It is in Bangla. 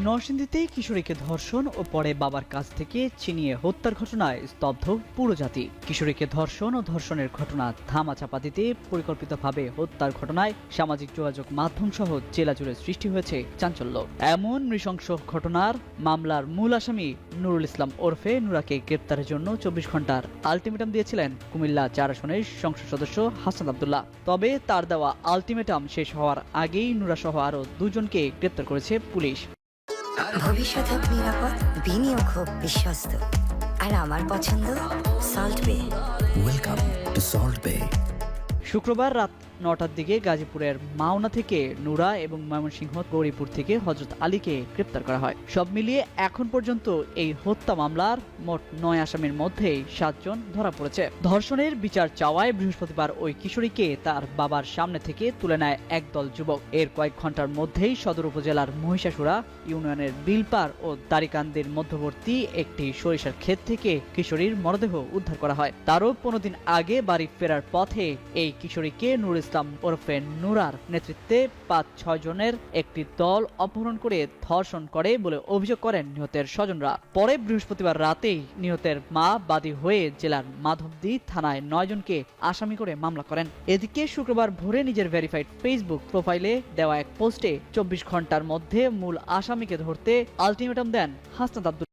নরসিংদীতে কিশোরীকে ধর্ষণ ও পরে বাবার কাছ থেকে ছিনিয়ে হত্যার ঘটনায় স্তব্ধ পুরো জাতি। কিশোরীকে ধর্ষণ ও ধর্ষণের ঘটনা ধামাচাপা দিতে পরিকল্পিতভাবে হত্যার ঘটনায় সামাজিক যোগাযোগ মাধ্যম সহ জেলা জুড়ে সৃষ্টি হয়েছে চাঞ্চল্য। এমন নৃশংস ঘটনার মামলার মূল আসামি নুরুল ইসলাম ওরফে নুরাকে গ্রেপ্তারের জন্য ২৪ ঘন্টার আলটিমেটাম দিয়েছিলেন কুমিল্লা ৪ আসনের সংসদ সদস্য হাসান আব্দুল্লাহ। তবে তার দেওয়া আলটিমেটাম শেষ হওয়ার আগেই নুরা সহ আরও দুজনকে গ্রেপ্তার করেছে পুলিশ। ভবিষ্যৎ হোক নিরাপদ, বিনিয়োগ হোক বিশ্বস্ত, আর আমার পছন্দ সল্ট বে। ওয়েলকাম টু সল্ট বে। শুক্রবার রাত ৯টার দিকে গাজীপুরের মাওনা থেকে নুরা এবং ময়মনসিংহ গৌরীপুর থেকে হযরত আলীকে গ্রেপ্তার করা হয়। সব মিলিয়ে এখন পর্যন্ত এই হত্যা মামলার মোট ৯ আসামির মধ্যে ৭ জন ধরা পড়েছে। ধর্ষণের বিচার চাওয়ায় বৃহস্পতিবার ওই কিশোরীকে তার বাবার সামনে থেকে তুলে নেয় একদল যুবক। এর কয়েক ঘন্টার মধ্যেই সদর উপজেলার মহিষাসুরা ইউনিয়নের বিলপার ও দারিকান্দির মধ্যবর্তী একটি সরিষার ক্ষেত থেকে কিশোরীর মরদেহ উদ্ধার করা হয়। তারও ১৫ দিন আগে বাড়ি ফেরার পথে এই কিশোরীকে নুরুল ইসলাম ওরফে নুরার নেতৃত্বে ৫-৬ জনের একটি দল অপহরণ করে ধর্ষণ করে বলে অভিযোগ করেন নিহতের স্বজনরা। পরে বৃহস্পতিবার রাতেই নিহতের মা বাদী হয়ে জেলার মাধবদী থানায় ৯ জনকে আসামি করে মামলা করেন। এদিকে শুক্রবার ভোরে নিজের ভেরিফাইড ফেসবুক প্রোফাইলে দেওয়া এক পোস্টে ২৪ ঘন্টার মধ্যে মূল আসামিকে ধরতে আলটিমেটাম দেন হাসনাত আব্দুল্লাহ।